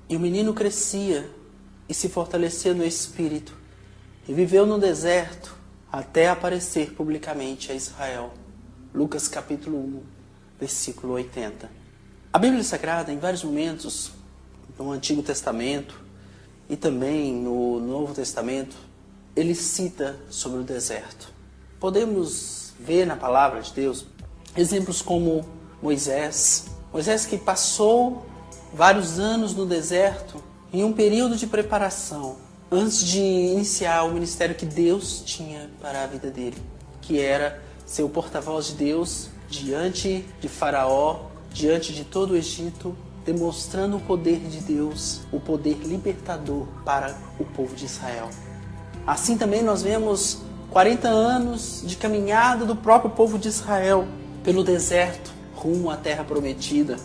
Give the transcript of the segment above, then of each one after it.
E o menino crescia e se fortalecia no espírito, e viveu no deserto até aparecer publicamente a Israel. Lucas capítulo 1, versículo 80. A Bíblia Sagrada, em vários momentos, no Antigo Testamento e também no Novo Testamento, ele cita sobre o deserto. Podemos ver na palavra de Deus exemplos como Moisés que passou vários anos no deserto em um período de preparação antes de iniciar o ministério que Deus tinha para a vida dele, que era ser o porta-voz de Deus diante de Faraó, diante de todo o Egito, demonstrando o poder de Deus, o poder libertador para o povo de Israel. Assim também nós vemos 40 anos de caminhada do próprio povo de Israel pelo deserto, rumo à terra prometida.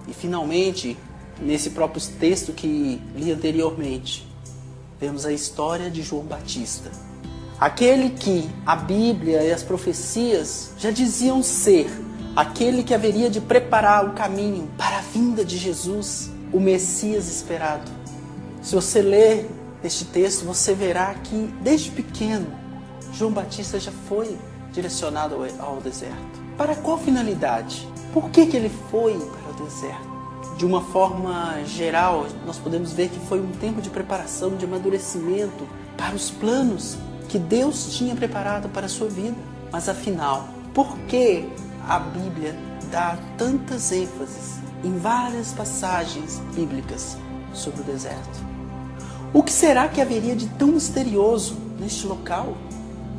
E finalmente, nesse próprio texto que li anteriormente, vemos a história de João Batista. Aquele que a Bíblia e as profecias já diziam ser aquele que haveria de preparar o caminho para a vinda de Jesus, o Messias esperado. Se você ler este texto, você verá que desde pequeno João Batista já foi direcionado ao deserto. Para qual finalidade? Por que ele foi para o deserto? De uma forma geral, nós podemos ver que foi um tempo de preparação, de amadurecimento para os planos que Deus tinha preparado para a sua vida. Mas afinal, por que a Bíblia dá tantas ênfases em várias passagens bíblicas sobre o deserto? O que será que haveria de tão misterioso neste local?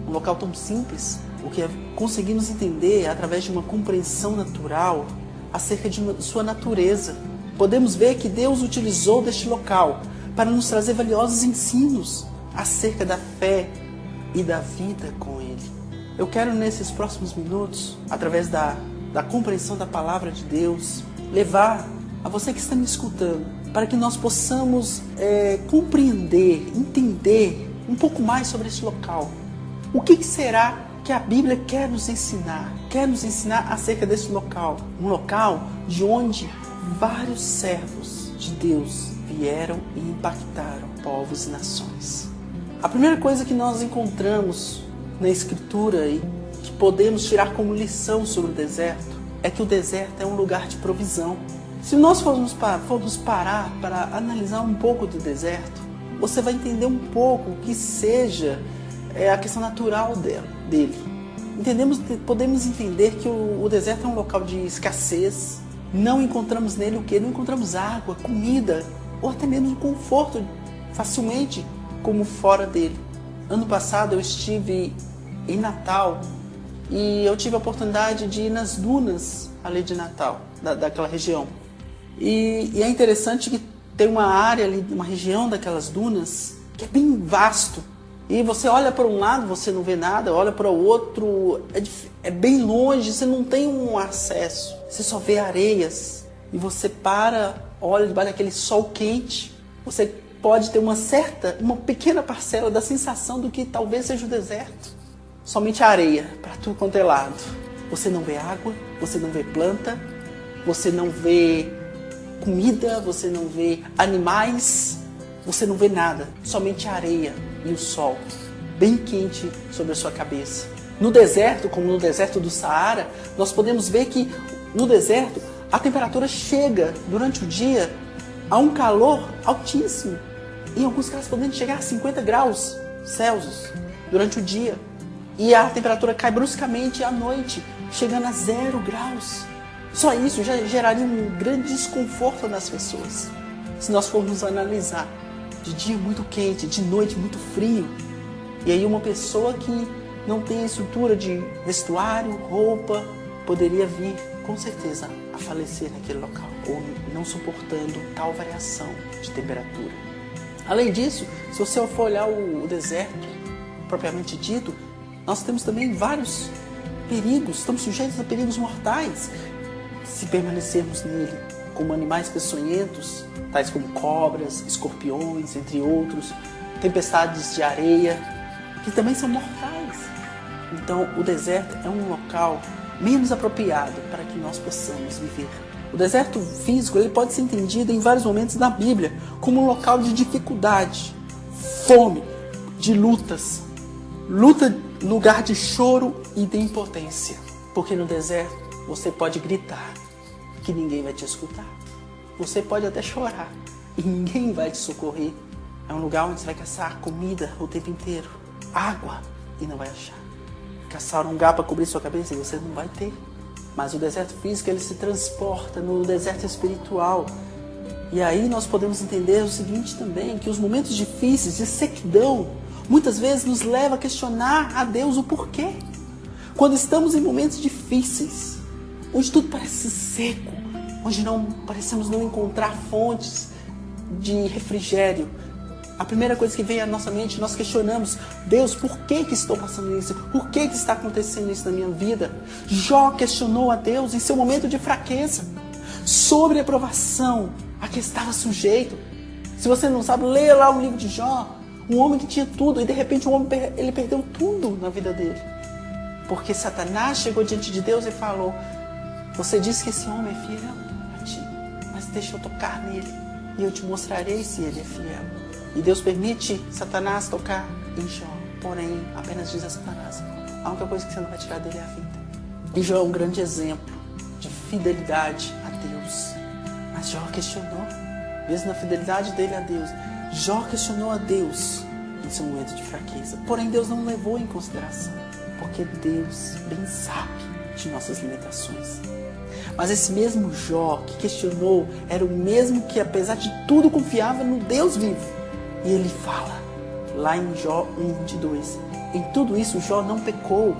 Um local tão simples? O que conseguimos entender através de uma compreensão natural acerca de sua natureza. Podemos ver que Deus utilizou deste local para nos trazer valiosos ensinos acerca da fé e da vida com Ele. Eu quero nesses próximos minutos, através da compreensão da palavra de Deus, levar a você que está me escutando, para que nós possamos compreender, entender um pouco mais sobre esse local. O que será que a Bíblia quer nos ensinar? Quer nos ensinar acerca desse local. Um local de onde vários servos de Deus vieram e impactaram povos e nações. A primeira coisa que nós encontramos na Escritura e que podemos tirar como lição sobre o deserto é que o deserto é um lugar de provisão. Se nós formos parar para analisar um pouco do deserto, você vai entender um pouco o que seja a questão natural dele. Podemos entender que o deserto é um local de escassez. Não encontramos nele o quê? Não encontramos água, comida, ou até mesmo conforto facilmente como fora dele. Ano passado eu estive em Natal e eu tive a oportunidade de ir nas dunas ali de Natal, daquela região. E é interessante que tem uma área ali, uma região daquelas dunas que é bem vasto. E você olha para um lado, você não vê nada, olha para o outro, é bem longe, você não tem um acesso. Você só vê areias. E você olha debaixo daquele sol quente. Você pode ter uma pequena parcela da sensação do que talvez seja o deserto. Somente areia para tudo quanto é lado. Você não vê água, você não vê planta, você não vê comida, você não vê animais, você não vê nada. Somente areia e o sol bem quente sobre a sua cabeça. No deserto, como no deserto do Saara, nós podemos ver que no deserto a temperatura chega durante o dia a um calor altíssimo. Em alguns casos podendo chegar a 50 graus Celsius durante o dia. E a temperatura cai bruscamente à noite, chegando a 0 graus. Só isso já geraria um grande desconforto nas pessoas. Se nós formos analisar, de dia muito quente, de noite muito frio. E aí uma pessoa que não tem a estrutura de vestuário, roupa, poderia vir, com certeza, a falecer naquele local, ou não suportando tal variação de temperatura. Além disso, se você for olhar o deserto, propriamente dito, nós temos também vários perigos, estamos sujeitos a perigos mortais, se permanecermos nele, como animais peçonhentos, tais como cobras, escorpiões, entre outros, tempestades de areia, que também são mortais. Então, o deserto é um local menos apropriado para que nós possamos viver. O deserto físico ele pode ser entendido em vários momentos da Bíblia como um local de dificuldade, fome, de lutas. Lugar de choro e de impotência. Porque no deserto você pode gritar que ninguém vai te escutar. Você pode até chorar e ninguém vai te socorrer. É um lugar onde você vai caçar comida o tempo inteiro, água, e não vai achar. Caçar um lugar para cobrir sua cabeça e você não vai ter. Mas o deserto físico ele se transporta no deserto espiritual. E aí nós podemos entender o seguinte também, que os momentos difíceis de sequidão muitas vezes nos leva a questionar a Deus o porquê. Quando estamos em momentos difíceis, onde tudo parece seco, onde parecemos não encontrar fontes de refrigério, a primeira coisa que vem à nossa mente, nós questionamos: Deus, por que estou passando isso? Por que está acontecendo isso na minha vida? Jó questionou a Deus em seu momento de fraqueza, sobre a provação a que estava sujeito. Se você não sabe, leia lá o livro de Jó. Um homem que tinha tudo e de repente ele perdeu tudo na vida dele. Porque Satanás chegou diante de Deus e falou: você disse que esse homem é fiel a ti, mas deixa eu tocar nele e eu te mostrarei se ele é fiel. E Deus permite Satanás tocar em Jó. Porém, apenas diz a Satanás: a única coisa que você não vai tirar dele é a vida. E Jó é um grande exemplo de fidelidade a Deus. Mas Jó questionou, mesmo na fidelidade dele a Deus, Jó questionou a Deus em seu momento de fraqueza. Porém, Deus não levou em consideração, porque Deus bem sabe de nossas limitações. Mas esse mesmo Jó que questionou era o mesmo que, apesar de tudo, confiava no Deus vivo. E ele fala, lá em Jó 1:22, em tudo isso Jó não pecou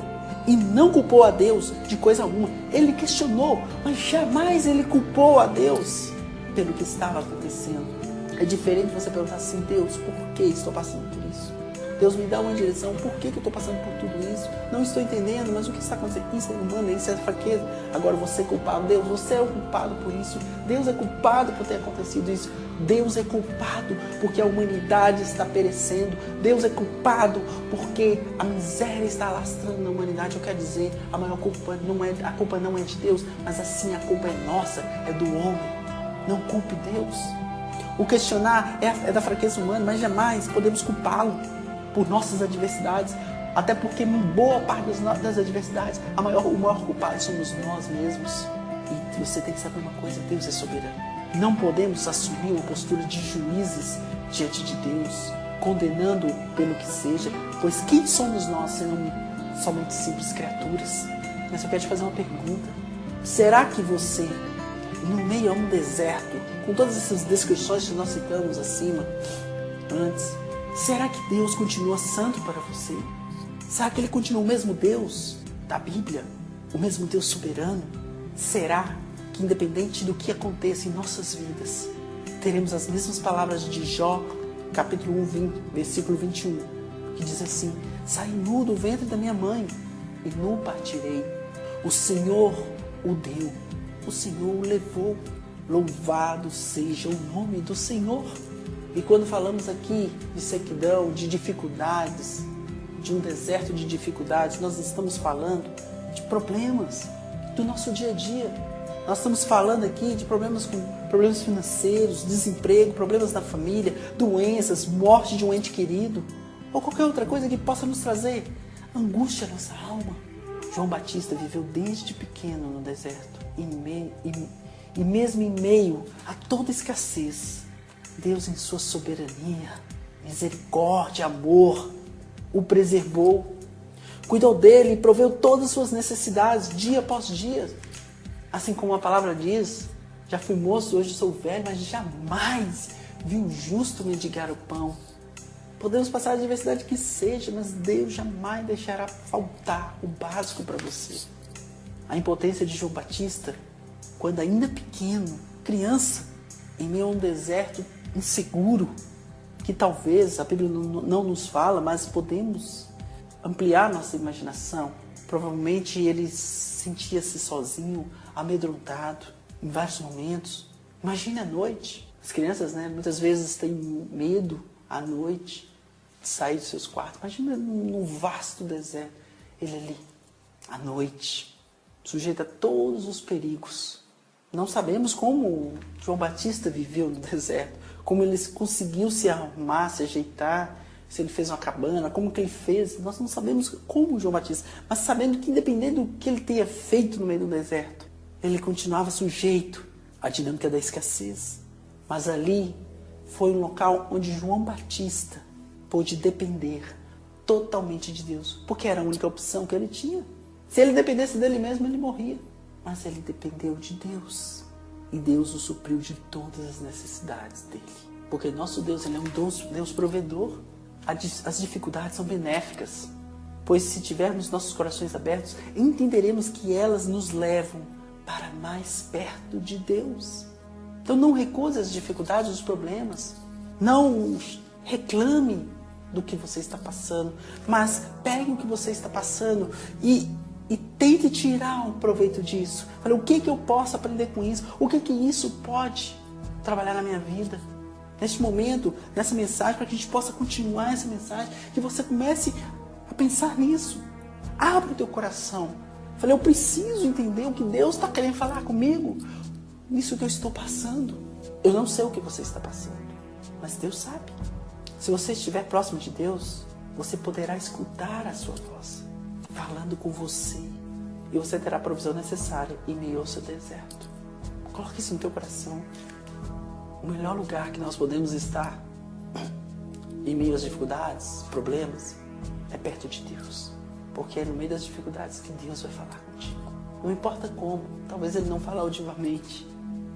e não culpou a Deus de coisa alguma. Ele questionou, mas jamais ele culpou a Deus pelo que estava acontecendo. É diferente você perguntar assim: Deus, por que estou passando por isso? Deus, me dá uma direção, por que eu estou passando por tudo isso? Não estou entendendo, mas o que está acontecendo? Isso é humano, isso é fraqueza. Agora você é culpado. Deus, você é o culpado por isso. Deus é culpado por ter acontecido isso. Deus é culpado porque a humanidade está perecendo. Deus é culpado porque a miséria está alastrando na humanidade. Eu quero dizer, a culpa não é de Deus, mas assim a culpa é nossa, é do homem. Não culpe Deus. O questionar é da fraqueza humana, mas jamais podemos culpá-lo por nossas adversidades, até porque em boa parte das adversidades, o maior culpado somos nós mesmos. E você tem que saber uma coisa: Deus é soberano. Não podemos assumir uma postura de juízes diante de Deus, condenando pelo que seja, pois quem somos nós, senão somente simples criaturas? Mas eu quero te fazer uma pergunta: será que você, no meio a um deserto, com todas essas descrições que nós citamos acima, antes, será que Deus continua santo para você? Será que Ele continua o mesmo Deus da Bíblia? O mesmo Deus soberano? Será que, independente do que aconteça em nossas vidas, teremos as mesmas palavras de Jó, capítulo 1, versículo 21, que diz assim: saí nu do ventre da minha mãe e nu partirei. O Senhor o deu, o Senhor o levou. Louvado seja o nome do Senhor. E quando falamos aqui de sequidão, de dificuldades, de um deserto de dificuldades, nós estamos falando de problemas do nosso dia a dia. Nós estamos falando aqui de problemas financeiros, desemprego, problemas na família, doenças, morte de um ente querido, ou qualquer outra coisa que possa nos trazer angústia à nossa alma. João Batista viveu desde pequeno no deserto, e mesmo em meio a toda escassez, Deus, em sua soberania, misericórdia, amor, o preservou, cuidou dele e proveu todas as suas necessidades dia após dia. Assim como a palavra diz: já fui moço, hoje sou velho, mas jamais vi um justo mendigar o pão. Podemos passar a adversidade que seja, mas Deus jamais deixará faltar o básico para você. A impotência de João Batista, quando ainda pequeno, criança, em meio a um deserto inseguro, que talvez a Bíblia não nos fala, mas podemos ampliar nossa imaginação. Provavelmente ele sentia-se sozinho, amedrontado, em vários momentos. Imagine à noite. As crianças, muitas vezes têm medo à noite de sair dos seus quartos. Imagina num vasto deserto, ele ali, à noite, sujeito a todos os perigos. Não sabemos como João Batista viveu no deserto, como ele conseguiu se arrumar, se ajeitar, se ele fez uma cabana, como que ele fez. Nós não sabemos como João Batista, mas sabendo que independente do que ele tenha feito no meio do deserto, ele continuava sujeito à dinâmica da escassez. Mas ali foi um local onde João Batista pôde depender totalmente de Deus, porque era a única opção que ele tinha. Se ele dependesse dele mesmo, ele morria. Mas ele dependeu de Deus. E Deus o supriu de todas as necessidades dele. Porque nosso Deus, ele é um Deus provedor. As dificuldades são benéficas. Pois se tivermos nossos corações abertos, entenderemos que elas nos levam para mais perto de Deus. Então não recuse as dificuldades, os problemas. Não reclame do que você está passando. Mas pegue o que você está passando e tente tirar um proveito disso. Fale, o que eu posso aprender com isso? O que isso pode trabalhar na minha vida? Neste momento, nessa mensagem, para que a gente possa continuar essa mensagem, que você comece a pensar nisso. Abra o teu coração. Fale, eu preciso entender o que Deus está querendo falar comigo. Nisso que eu estou passando. Eu não sei o que você está passando, mas Deus sabe. Se você estiver próximo de Deus, você poderá escutar a sua voz falando com você, e você terá a provisão necessária em meio ao seu deserto. Coloque isso no teu coração. O melhor lugar que nós podemos estar em meio às dificuldades, problemas, é perto de Deus, porque é no meio das dificuldades que Deus vai falar contigo. Não importa como, talvez Ele não fale audivamente,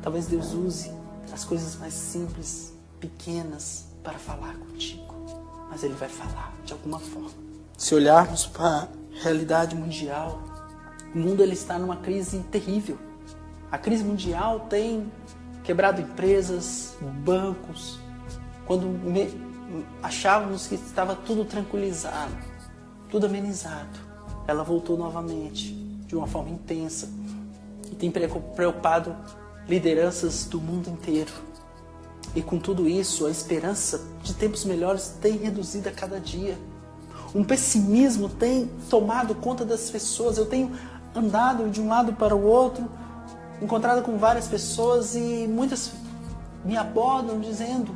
talvez Deus use as coisas mais simples, pequenas, para falar contigo, mas Ele vai falar de alguma forma. Se olharmos para realidade mundial, o mundo ele está numa crise terrível. A crise mundial tem quebrado empresas, bancos. Quando achávamos que estava tudo tranquilizado, tudo amenizado, ela voltou novamente de uma forma intensa e tem preocupado lideranças do mundo inteiro. E com tudo isso, a esperança de tempos melhores tem reduzido a cada dia. Um pessimismo tem tomado conta das pessoas. Eu tenho andado de um lado para o outro, encontrado com várias pessoas e muitas me abordam dizendo: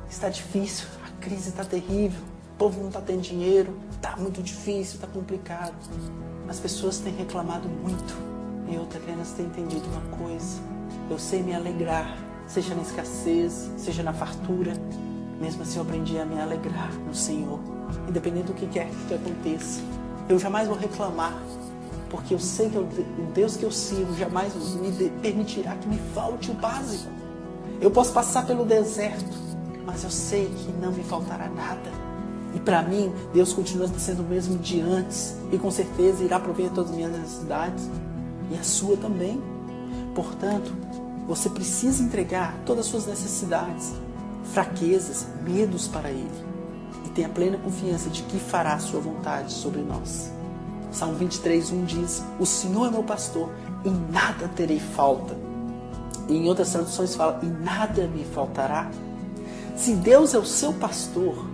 está difícil, a crise está terrível, o povo não está tendo dinheiro, está muito difícil, está complicado. As pessoas têm reclamado muito e eu apenas tenho entendido uma coisa: eu sei me alegrar, seja na escassez, seja na fartura. Mesmo assim eu aprendi a me alegrar no Senhor, independente do que quer que aconteça. Eu jamais vou reclamar, porque eu sei que o Deus que eu sirvo jamais me permitirá que me falte o básico. Eu posso passar pelo deserto, mas eu sei que não me faltará nada. E para mim, Deus continua sendo o mesmo de antes, e com certeza irá prover todas as minhas necessidades, e a sua também. Portanto, você precisa entregar todas as suas necessidades, fraquezas, medos para Ele, e tenha plena confiança de que fará a sua vontade sobre nós. Salmo 23:1 diz: o Senhor é meu pastor, e nada terei falta. E em outras traduções fala: e nada me faltará. Se Deus é o seu pastor,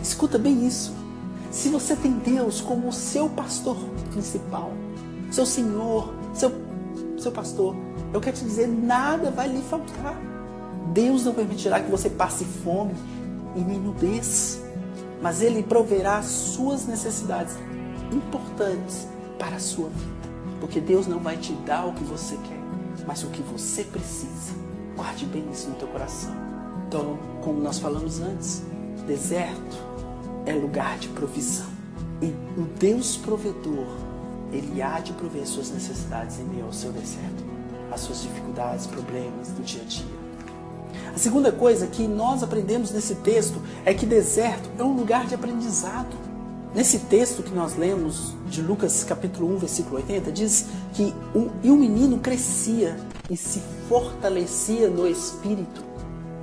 escuta bem isso. Se você tem Deus como o seu pastor principal, seu Senhor, seu pastor, eu quero te dizer, nada vai lhe faltar. Deus não permitirá que você passe fome e nem nudez, mas Ele proverá as suas necessidades importantes para a sua vida. Porque Deus não vai te dar o que você quer, mas o que você precisa. Guarde bem isso no teu coração. Então, como nós falamos antes, deserto é lugar de provisão. E o Deus provedor, Ele há de prover suas necessidades em meio ao seu deserto, as suas dificuldades, problemas do dia a dia. A segunda coisa que nós aprendemos nesse texto é que deserto é um lugar de aprendizado. Nesse texto que nós lemos de Lucas capítulo 1, versículo 80, diz que um menino crescia e se fortalecia no espírito.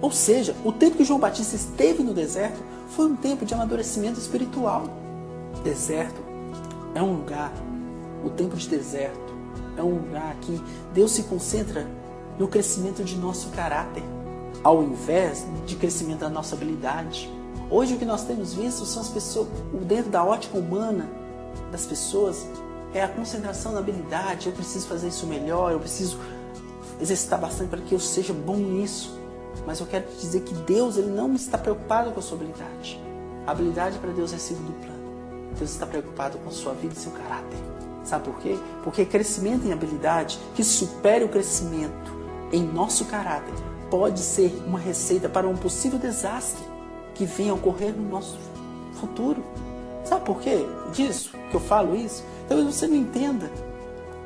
Ou seja, o tempo que João Batista esteve no deserto foi um tempo de amadurecimento espiritual. Deserto é um lugar, o tempo de deserto é um lugar que Deus se concentra no crescimento de nosso caráter, ao invés de crescimento da nossa habilidade. Hoje o que nós temos visto são as pessoas, dentro da ótica humana das pessoas, é a concentração na habilidade. Eu preciso fazer isso melhor, eu preciso exercitar bastante para que eu seja bom nisso. Mas eu quero te dizer que Deus, Ele não está preocupado com a sua habilidade. A habilidade para Deus é segundo plano. Deus está preocupado com a sua vida e seu caráter. Sabe por quê? Porque crescimento em habilidade que supere o crescimento em nosso caráter pode ser uma receita para um possível desastre que venha a ocorrer no nosso futuro. Sabe por quê disso? Que eu falo isso? Talvez você não entenda.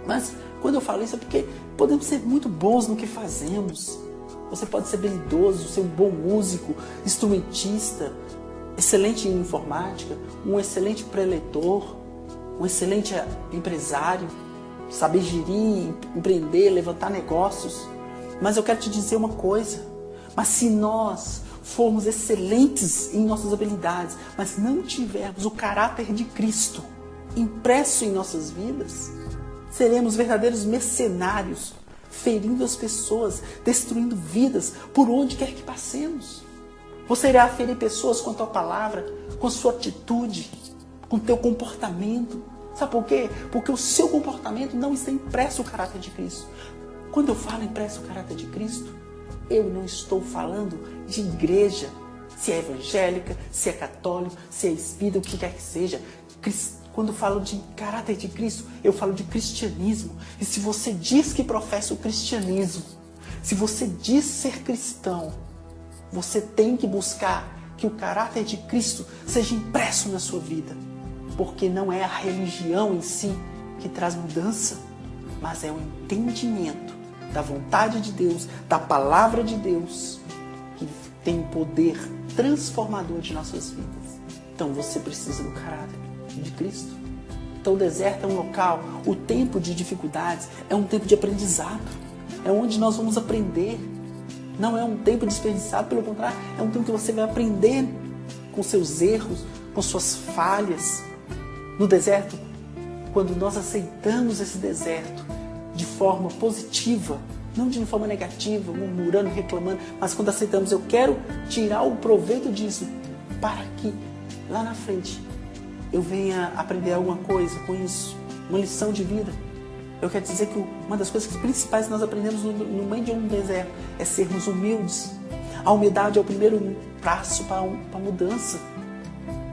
Mas quando eu falo isso é porque podemos ser muito bons no que fazemos. Você pode ser habilidoso, ser um bom músico, instrumentista, excelente em informática, um excelente preletor, um excelente empresário, saber gerir, empreender, levantar negócios. Mas eu quero te dizer uma coisa, mas se nós formos excelentes em nossas habilidades, mas não tivermos o caráter de Cristo impresso em nossas vidas, seremos verdadeiros mercenários, ferindo as pessoas, destruindo vidas por onde quer que passemos. Você irá ferir pessoas com a tua palavra, com a sua atitude, com o teu comportamento. Sabe por quê? Porque o seu comportamento não está impresso o caráter de Cristo. Quando eu falo impresso o caráter de Cristo, eu não estou falando de igreja, se é evangélica, se é católico, se é espírita, o que quer que seja. Quando eu falo de caráter de Cristo, eu falo de cristianismo. E se você diz que professa o cristianismo, se você diz ser cristão, você tem que buscar que o caráter de Cristo seja impresso na sua vida. Porque não é a religião em si que traz mudança, mas é o entendimento da vontade de Deus, da palavra de Deus, que tem o poder transformador de nossas vidas. Então você precisa do caráter de Cristo. Então o deserto é um local, o tempo de dificuldades é um tempo de aprendizado, é onde nós vamos aprender. Não é um tempo desperdiçado, pelo contrário, é um tempo que você vai aprender com seus erros, com suas falhas. No deserto, quando nós aceitamos esse deserto de forma positiva, não de forma negativa, murmurando, reclamando, mas quando aceitamos, eu quero tirar o proveito disso para que lá na frente eu venha aprender alguma coisa com isso, uma lição de vida. Eu quero dizer que uma das coisas principais que nós aprendemos no meio de um deserto é sermos humildes. A humildade é o primeiro passo para a mudança.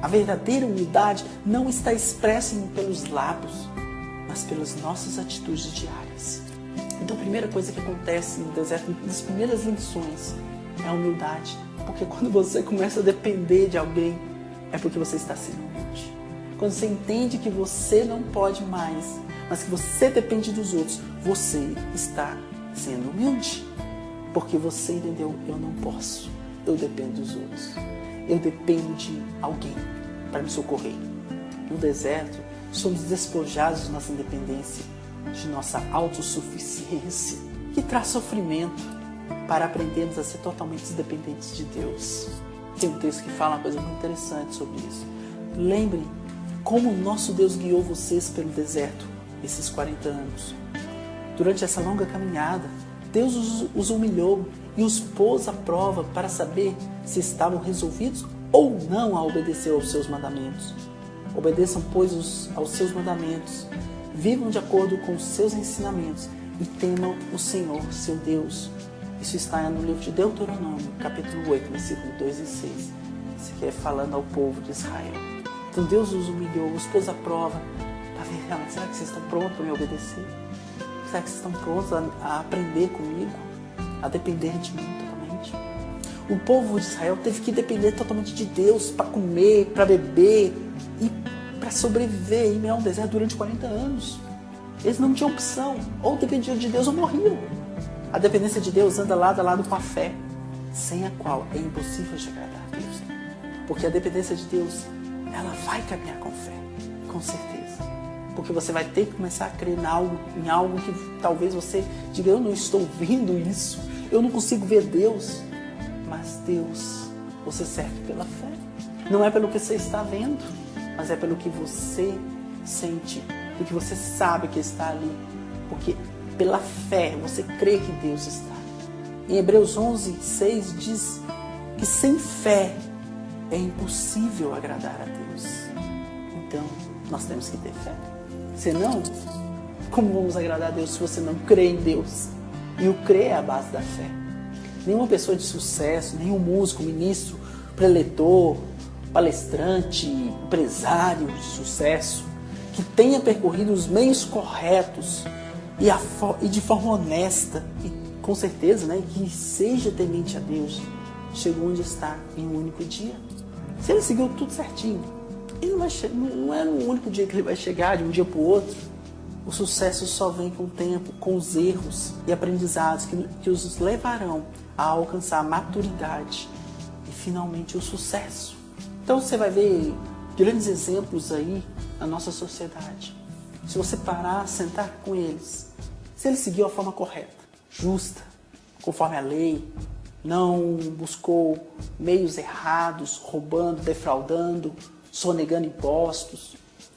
A verdadeira humildade não está expressa pelos lábios, mas pelas nossas atitudes diárias. Então a primeira coisa que acontece no deserto, uma das primeiras lições, é a humildade. Porque quando você começa a depender de alguém, é porque você está sendo humilde. Quando você entende que você não pode mais, mas que você depende dos outros, você está sendo humilde. Porque você entendeu, eu não posso, eu dependo dos outros. Eu dependo de alguém para me socorrer. No deserto, somos despojados de nossa independência, de nossa autossuficiência, que traz sofrimento para aprendermos a ser totalmente dependentes de Deus. Tem um texto que fala uma coisa muito interessante sobre isso. Lembrem como o nosso Deus guiou vocês pelo deserto esses 40 anos. Durante essa longa caminhada, Deus os humilhou e os pôs à prova para saber se estavam resolvidos ou não a obedecer aos seus mandamentos. Obedeçam, pois, aos seus mandamentos, vivam de acordo com os seus ensinamentos e temam o Senhor, seu Deus. Isso está no livro de Deuteronômio, capítulo 8, versículos 2 e 6. Isso aqui é falando ao povo de Israel. Então Deus os humilhou, os pôs à prova para ver realmente, será que vocês estão prontos para me obedecer? Será que vocês estão prontos a aprender comigo? A depender de mim totalmente? O povo de Israel teve que depender totalmente de Deus para comer, para beber e para sobreviver em meio a um deserto durante 40 anos. Eles não tinham opção. Ou dependiam de Deus ou morriam. A dependência de Deus anda lado a lado com a fé, sem a qual é impossível de agradar a Deus. Porque a dependência de Deus, ela vai caminhar com fé, com certeza. Porque você vai ter que começar a crer em algo que talvez você diga, eu não estou vendo isso, eu não consigo ver Deus. Mas Deus, você serve pela fé. Não é pelo que você está vendo, mas é pelo que você sente, pelo que você sabe que está ali. Porque pela fé você crê que Deus está. Em Hebreus 11, 6 diz que sem fé é impossível agradar a Deus. Então, nós temos que ter fé. Senão, como vamos agradar a Deus se você não crê em Deus? E o crer é a base da fé. Nenhuma pessoa de sucesso, nenhum músico, ministro, preletor, palestrante, empresário de sucesso, que tenha percorrido os meios corretos e de forma honesta, e com certeza, né, que seja temente a Deus, chegou onde está em um único dia. Se ele seguiu tudo certinho, ele não é no único dia que ele vai chegar, de um dia para o outro. O sucesso só vem com o tempo, com os erros e aprendizados que os levarão a alcançar a maturidade e finalmente o sucesso. Então você vai ver grandes exemplos aí na nossa sociedade. Se você parar, sentar com eles, se ele seguiu a forma correta, justa, conforme a lei, não buscou meios errados, roubando, defraudando, sonegando impostos,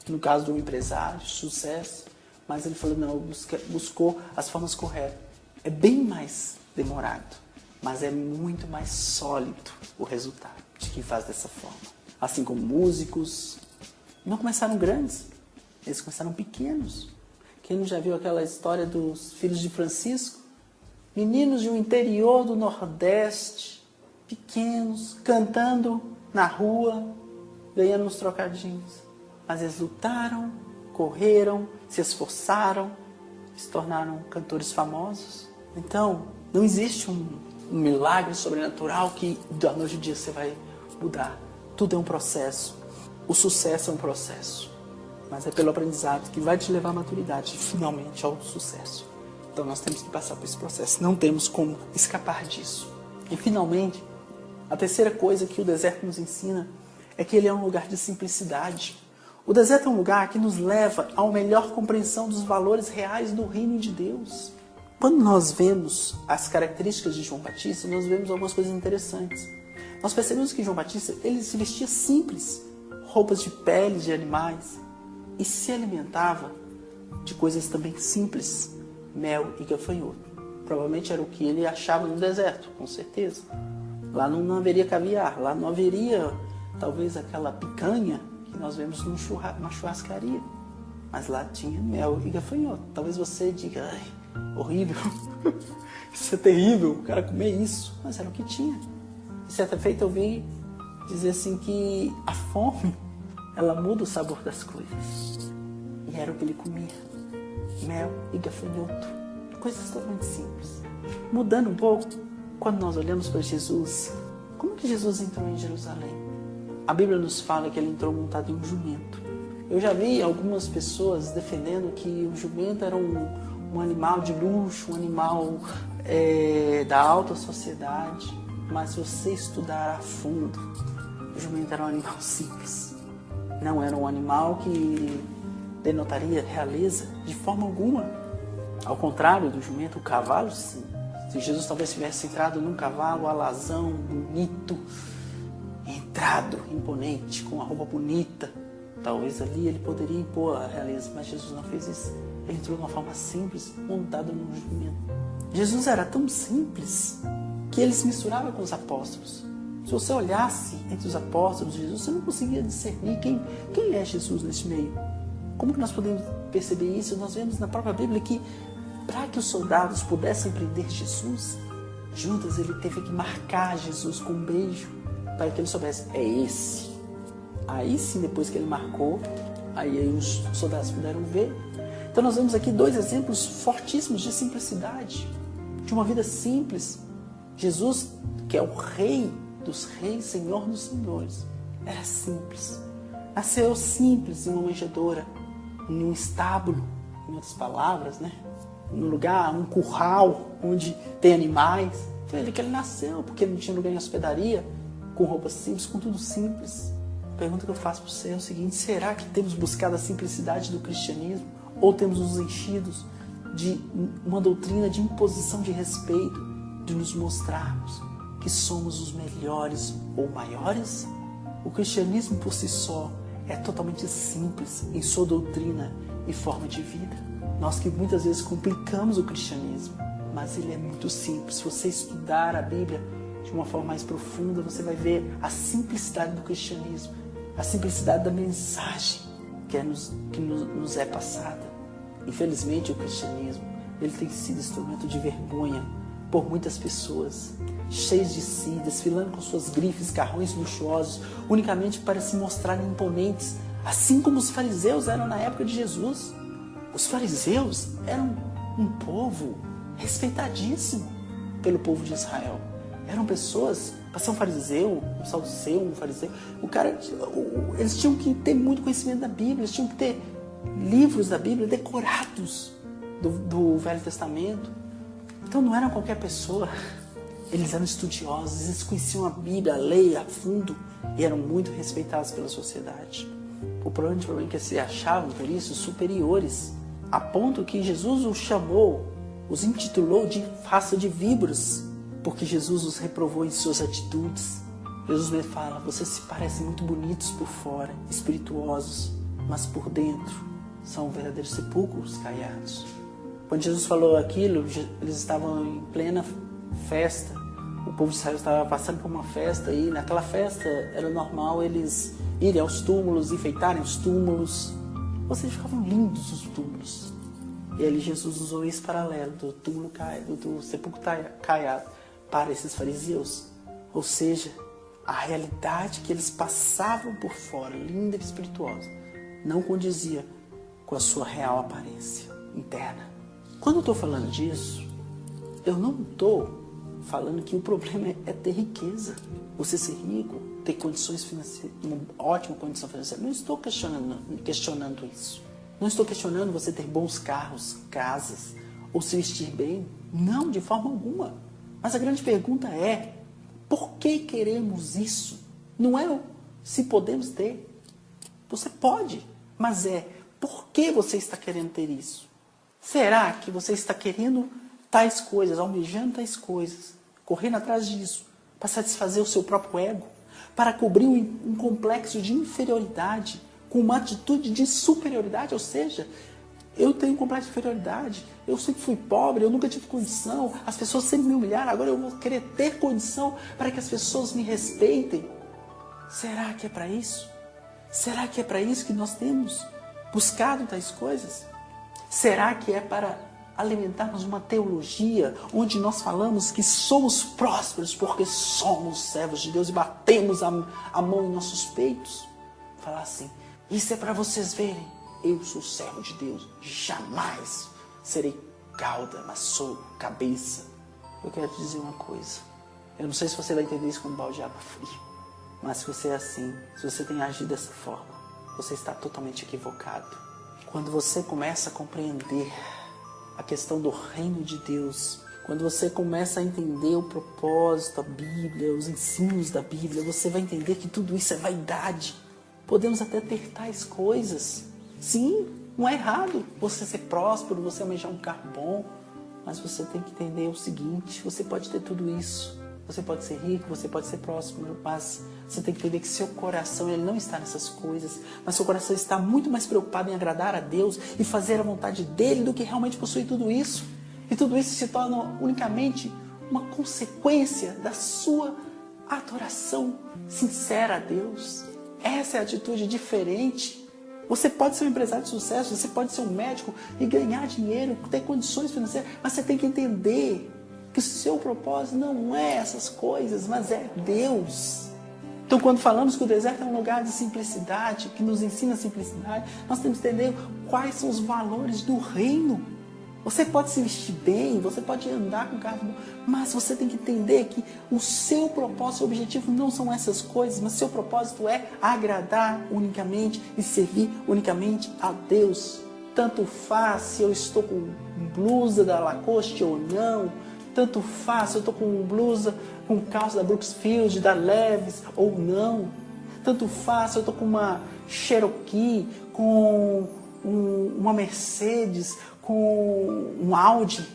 no caso de um empresário, sucesso, mas ele falou, não, buscou as formas corretas. É bem mais demorado, mas é muito mais sólido o resultado de quem faz dessa forma. Assim como músicos, não começaram grandes, eles começaram pequenos. Quem não já viu aquela história dos filhos de Francisco? Meninos de um interior do Nordeste, pequenos, cantando na rua, ganhando uns trocadinhos. Mas eles lutaram, correram, se esforçaram, se tornaram cantores famosos. Então, não existe um milagre sobrenatural que da noite ao dia você vai mudar. Tudo é um processo. O sucesso é um processo. Mas é pelo aprendizado que vai te levar à maturidade e finalmente ao sucesso. Então nós temos que passar por esse processo. Não temos como escapar disso. E finalmente, a terceira coisa que o deserto nos ensina é que ele é um lugar de simplicidade. O deserto é um lugar que nos leva a uma melhor compreensão dos valores reais do reino de Deus. Quando nós vemos as características de João Batista, nós vemos algumas coisas interessantes. Nós percebemos que João Batista, ele se vestia simples, roupas de peles de animais, e se alimentava de coisas também simples, mel e gafanhoto. Provavelmente era o que ele achava no deserto, com certeza. Lá não haveria caviar, lá não haveria talvez aquela picanha que nós vemos numa churrascaria. Mas lá tinha mel e gafanhoto. Talvez você diga, ai, horrível, isso é terrível, o cara comer isso. Mas era o que tinha. E certa feita eu vi dizer assim que a fome, ela muda o sabor das coisas. E era o que ele comia. Mel e gafanhoto. Coisas totalmente simples. Mudando um pouco, quando nós olhamos para Jesus, como que Jesus entrou em Jerusalém? A Bíblia nos fala que ele entrou montado em um jumento. Eu já vi algumas pessoas defendendo que o jumento era um animal de luxo, um animal da alta sociedade. Mas se você estudar a fundo, o jumento era um animal simples. Não era um animal que denotaria realeza de forma alguma. Ao contrário do jumento, o cavalo sim. Se Jesus talvez tivesse entrado num cavalo alazão, bonito, entrado, imponente, com uma roupa bonita, talvez ali ele poderia impor a realeza, mas Jesus não fez isso. Ele entrou de uma forma simples, montado num jumento. Jesus era tão simples que ele se misturava com os apóstolos. Se você olhasse entre os apóstolos de Jesus, você não conseguia discernir quem é Jesus nesse meio. Como que nós podemos perceber isso? Nós vemos na própria Bíblia que para que os soldados pudessem prender Jesus, Judas ele teve que marcar Jesus com um beijo para que ele soubesse, é esse. Aí sim, depois que ele marcou, aí os soldados puderam ver. Então nós vemos aqui dois exemplos fortíssimos de simplicidade, de uma vida simples. Jesus, que é o Rei dos reis, Senhor dos senhores, era simples. Nasceu simples em uma manjedoura, em um estábulo, em outras palavras, né? Num lugar, um curral, onde tem animais. Foi ali que ele nasceu, porque não tinha lugar em hospedaria, com roupas simples, com tudo simples. A pergunta que eu faço para você é o seguinte: será que temos buscado a simplicidade do cristianismo? Ou temos nos enchidos de uma doutrina de imposição de respeito, de nos mostrarmos que somos os melhores ou maiores? O cristianismo por si só é totalmente simples em sua doutrina e forma de vida. Nós que muitas vezes complicamos o cristianismo, mas ele é muito simples. Se você estudar a Bíblia de uma forma mais profunda, você vai ver a simplicidade do cristianismo, a simplicidade da mensagem que nos é passada. Infelizmente, o cristianismo ele tem sido instrumento de vergonha por muitas pessoas, cheios de si, desfilando com suas grifes, carrões luxuosos, unicamente para se mostrarem imponentes, assim como os fariseus eram na época de Jesus. Os fariseus eram um povo respeitadíssimo pelo povo de Israel. Eram pessoas, para ser um fariseu, um saduceu, um fariseu, eles tinham que ter muito conhecimento da Bíblia, eles tinham que ter livros da Bíblia decorados do Velho Testamento. Então não eram qualquer pessoa, eles eram estudiosos, eles conheciam a Bíblia, a lei a fundo e eram muito respeitados pela sociedade. O problema é que se achavam, por isso, superiores, a ponto que Jesus os chamou, os intitulou de raça de víboras, porque Jesus os reprovou em suas atitudes. Jesus me fala, vocês se parecem muito bonitos por fora, espirituosos, mas por dentro são verdadeiros sepulcros caiados. Quando Jesus falou aquilo, eles estavam em plena festa. O povo de Israel estava passando por uma festa e naquela festa era normal eles irem aos túmulos, enfeitarem os túmulos. Ou seja, ficavam lindos os túmulos. E ali Jesus usou esse paralelo do túmulo caído, do sepulcro caiado para esses fariseus. Ou seja, a realidade que eles passavam por fora, linda e espirituosa, não condizia com a sua real aparência interna. Quando eu estou falando disso, eu não estou falando que o problema é ter riqueza, você ser rico, ter condições financeiras, uma ótima condição financeira. Não estou questionando isso. Não estou questionando você ter bons carros, casas, ou se vestir bem. Não, de forma alguma. Mas a grande pergunta é, por que queremos isso? Não é se podemos ter. Você pode, mas por que você está querendo ter isso? Será que você está querendo tais coisas, almejando tais coisas, correndo atrás disso, para satisfazer o seu próprio ego, para cobrir um complexo de inferioridade, com uma atitude de superioridade? Ou seja, eu tenho um complexo de inferioridade, eu sempre fui pobre, eu nunca tive condição, as pessoas sempre me humilharam, agora eu vou querer ter condição para que as pessoas me respeitem. Será que é para isso? Será que é para isso que nós temos buscado tais coisas? Será que é para alimentarmos uma teologia onde nós falamos que somos prósperos porque somos servos de Deus e batemos a mão em nossos peitos? Falar assim, isso é para vocês verem, eu sou servo de Deus, jamais serei cauda, mas sou cabeça. Eu quero te dizer uma coisa, eu não sei se você vai entender isso como balde de água fria, mas se você é assim, se você tem agido dessa forma, você está totalmente equivocado. Quando você começa a compreender a questão do reino de Deus, quando você começa a entender o propósito, a Bíblia, os ensinos da Bíblia, você vai entender que tudo isso é vaidade. Podemos até ter tais coisas. Sim, não é errado você ser próspero, você almejar um carro bom, mas você tem que entender o seguinte, você pode ter tudo isso, você pode ser rico, você pode ser próspero, mas você tem que entender que seu coração ele não está nessas coisas, mas seu coração está muito mais preocupado em agradar a Deus e fazer a vontade dele do que realmente possuir tudo isso. E tudo isso se torna unicamente uma consequência da sua adoração sincera a Deus. Essa é a atitude diferente. Você pode ser um empresário de sucesso, você pode ser um médico e ganhar dinheiro, ter condições financeiras, mas você tem que entender que o seu propósito não é essas coisas, mas é Deus. Então, quando falamos que o deserto é um lugar de simplicidade, que nos ensina a simplicidade, nós temos que entender quais são os valores do reino. Você pode se vestir bem, você pode andar com carro bom, mas você tem que entender que o seu propósito e objetivo não são essas coisas, mas seu propósito é agradar unicamente e servir unicamente a Deus. Tanto faz se eu estou com blusa da Lacoste ou não, tanto faz se eu estou com blusa, com calça da Brooksfield, da Levi's ou não. Tanto faz se eu estou com uma Cherokee, com uma Mercedes, com um Audi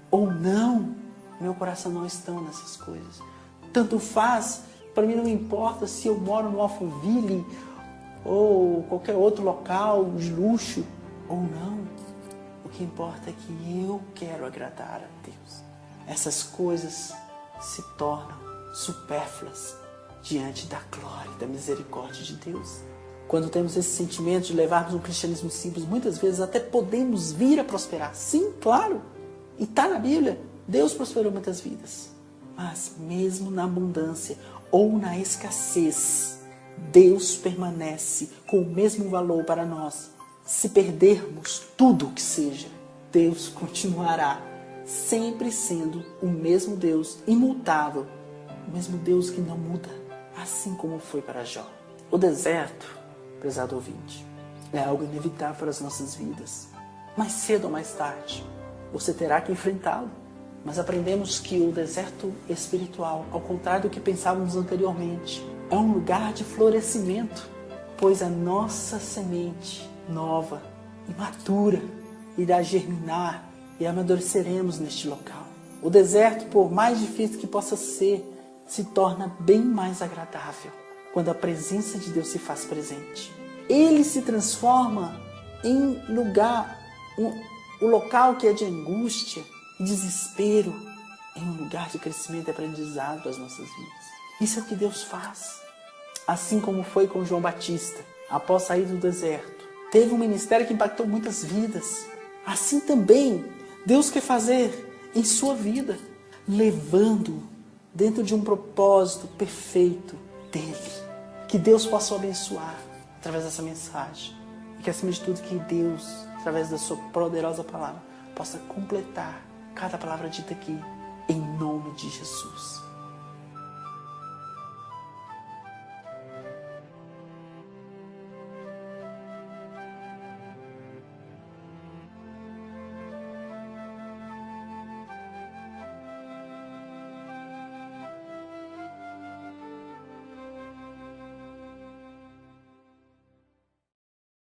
ou não. Meu coração não está nessas coisas. Tanto faz, para mim não importa se eu moro no Alphaville ou qualquer outro local de luxo ou não. O que importa é que eu quero agradar a Deus. Essas coisas se tornam supérfluas diante da glória e da misericórdia de Deus. Quando temos esse sentimento de levarmos um cristianismo simples, muitas vezes até podemos vir a prosperar. Sim, claro. E está na Bíblia, Deus prosperou muitas vidas. Mas mesmo na abundância ou na escassez, Deus permanece com o mesmo valor para nós. Se perdermos tudo o que seja, Deus continuará sempre sendo o mesmo Deus imutável, o mesmo Deus que não muda, assim como foi para Jó. O deserto, prezado ouvinte, é algo inevitável para as nossas vidas. Mais cedo ou mais tarde, você terá que enfrentá-lo. Mas aprendemos que o deserto espiritual, ao contrário do que pensávamos anteriormente, é um lugar de florescimento, pois a nossa semente nova, imatura, irá germinar e amadureceremos neste local. O deserto, por mais difícil que possa ser, se torna bem mais agradável quando a presença de Deus se faz presente. Ele se transforma em lugar, o local que é de angústia e desespero, em um lugar de crescimento e aprendizado para as nossas vidas. Isso é o que Deus faz. Assim como foi com João Batista, após sair do deserto, teve um ministério que impactou muitas vidas. Assim também, Deus quer fazer em sua vida, levando dentro de um propósito perfeito dele. Que Deus possa o abençoar através dessa mensagem. E que, acima de tudo, que Deus, através da sua poderosa palavra, possa completar cada palavra dita aqui, em nome de Jesus.